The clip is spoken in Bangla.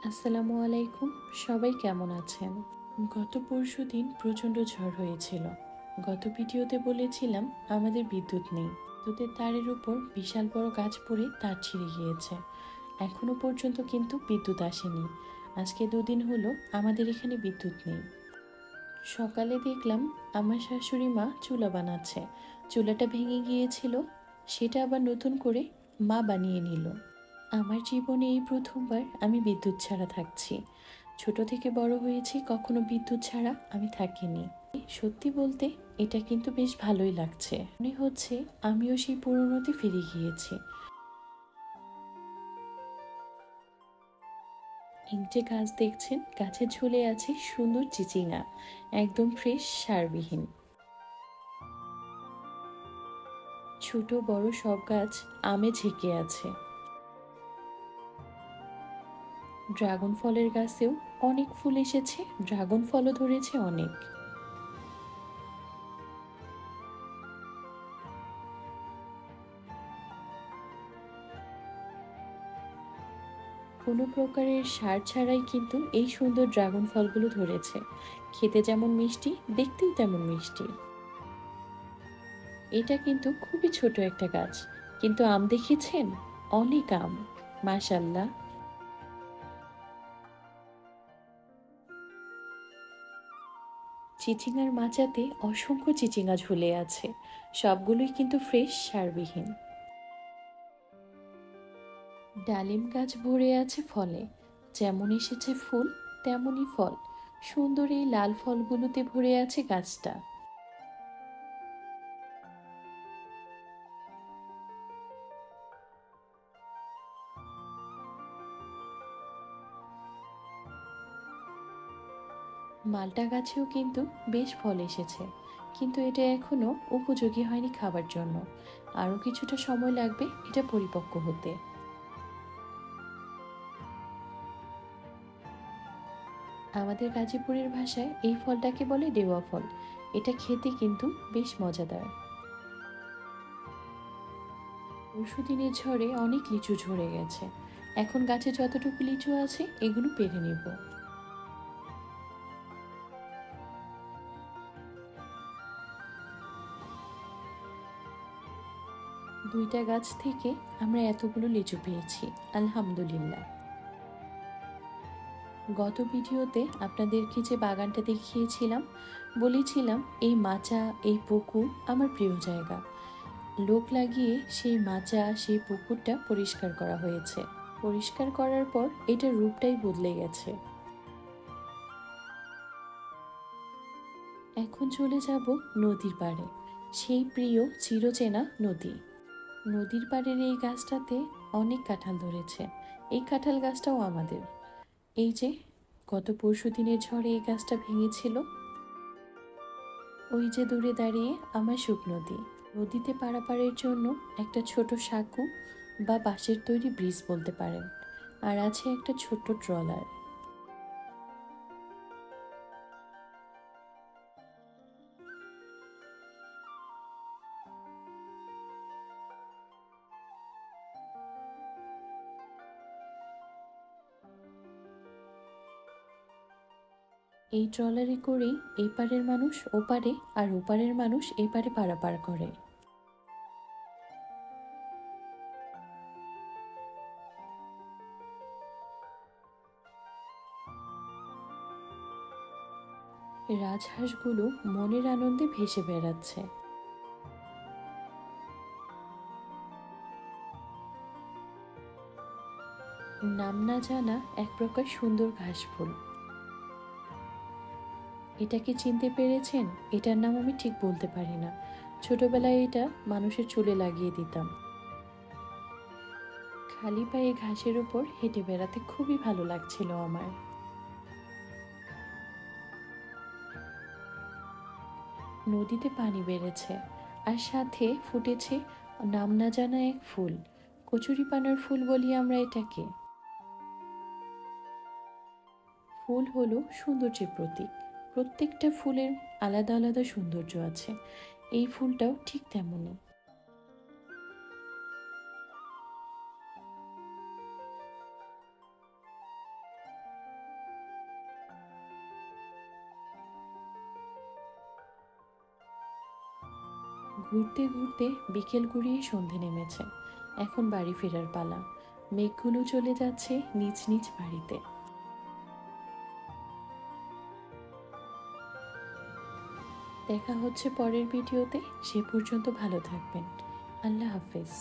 আসসালামু আলাইকুম। সবাই কেমন আছেন? গত পরশুদিন প্রচণ্ড ঝড় হয়েছিল। গত ভিডিওতে বলেছিলাম আমাদের বিদ্যুৎ নেই। বিদ্যুতের তারের উপর বিশাল বড় গাছ পড়ে তার ছিঁড়ে গিয়েছে। এখনো পর্যন্ত কিন্তু বিদ্যুৎ আসেনি। আজকে দুদিন হলো আমাদের এখানে বিদ্যুৎ নেই। সকালে দেখলাম আমার শাশুড়ি মা চুলা বানাচ্ছে। চুলাটা ভেঙে গিয়েছিল, সেটা আবার নতুন করে মা বানিয়ে নিল। আমার জীবনে এই প্রথমবার আমি বিদ্যুৎ ছাড়া থাকছি। ছোট থেকে বড় হয়েছি, কখনো বিদ্যুৎ ছাড়া আমি থাকিনি। সত্যি বলতে এটা কিন্তু বেশ ভালোই লাগছে। মনে হচ্ছে আমিও সেই পুরনোতে ফিরে গিয়েছি। এই যে গাছ দেখছেন, গাছে ঝুলে আছে সুন্দর চিচিঙ্গা, একদম ফ্রেশ, সারবিহীন। ছোট বড় সব গাছ আমে ঝেঁকে আছে। ড্রাগন ফলের গাছেও অনেক ফুল এসেছে, ড্রাগন ফলও ধরেছে অনেক। কোনো প্রকারের সার ছাড়াই কিন্তু এই সুন্দর ড্রাগন ফলগুলো ধরেছে। খেতে যেমন মিষ্টি, দেখতেও তেমন মিষ্টি। এটা কিন্তু খুবই ছোট একটা গাছ, কিন্তু আম দেখেছেন, অনেক আম, মাশাল্লাহ। চিচিঙ্গার মাচাতে অসংখ্য চিচিঙ্গা ঝুলে আছে, সবগুলোই কিন্তু ফ্রেশ, সারবিহীন। ডালিম গাছ ভরে আছে ফলে, যেমন এসেছে ফুল তেমনই ফল। সুন্দর এই লাল ফলগুলোতে ভরে আছে গাছটা। মালটা গাছেও কিন্তু বেশ ফল এসেছে, কিন্তু এটা এখনো উপযোগী হয়নি খাবার জন্য। আরও কিছুটা সময় লাগবে এটা পরিপক্ক হতে। আমাদের গাজীপুরের ভাষায় এই ফলটাকে বলে ডেওয়া ফল। এটা খেতে কিন্তু বেশ মজাদার। পরশুদিনের ঝড়ে অনেক লিচু ঝরে গেছে। এখন গাছে যতটুকু লিচু আছে এগুলো পেরে নেব। দুইটা গাছ থেকে আমরা এতগুলো লিচু পেয়েছি, আলহামদুলিল্লাহ। গত ভিডিওতে আপনাদেরকে যে বাগানটা দেখিয়েছিলাম, বলেছিলাম এই মাচা, এই পুকুর আমার প্রিয় জায়গা। লোক লাগিয়ে সেই মাচা, সেই পুকুরটা পরিষ্কার করা হয়েছে। পরিষ্কার করার পর এটার রূপটাই বদলে গেছে। এখন চলে যাব নদীর পাড়ে, সেই প্রিয় চিরচেনা নদী। নদীর পাড়ের এই গাছটাতে অনেক কাঁঠাল ধরেছে। এই কাঁঠাল গাছটাও আমাদের। এই যে গত পরশুদিনের ঝড়ে এই গাছটা ভেঙেছিল। ওই যে দূরে দাঁড়িয়ে আমার সুখ নদী। নদীতে পারাপারের জন্য একটা ছোট সাঁকো বা বাঁশের তৈরি ব্রিজ বলতে পারেন, আর আছে একটা ছোট্ট ট্রলার। এই ট্রলারে করেই এপারের মানুষ ওপারে আর ওপারের মানুষ এপারে পারাপার করে। রাজহাঁসগুলো মনের আনন্দে ভেসে বেড়াচ্ছে। নাম না জানা এক প্রকার সুন্দর ঘাস ফুল। এটাকে চিনতে পেরেছেন? এটার নাম আমি ঠিক বলতে পারি না। ছোটবেলায় এটা মানুষের চুলে লাগিয়ে দিতাম। খালি পায়ে ঘাসের উপর হেঁটে বেড়াতে খুবই ভালো লাগছিল আমার। নদীতে পানি বেড়েছে, আর সাথে ফুটেছে নাম না জানা এক ফুল। কচুরিপানার ফুল বলি আমরা এটাকে। ফুল হলো সৌন্দর্যের প্রতীক। প্রত্যেকটা ফুলের আলাদা আলাদা সৌন্দর্য আছে। এই ফুলটাও ঠিক তেমনই। ঘুরতে ঘুরতে বিকেল গড়িয়ে সন্ধে নেমেছে। এখন বাড়ি ফেরার পালা। মেঘগুলো চলে যাচ্ছে নিজ নিজ বাড়িতে। দেখা হচ্ছে পরের ভিডিওতে। সে পর্যন্ত ভালো থাকবেন। আল্লাহ হাফেজ।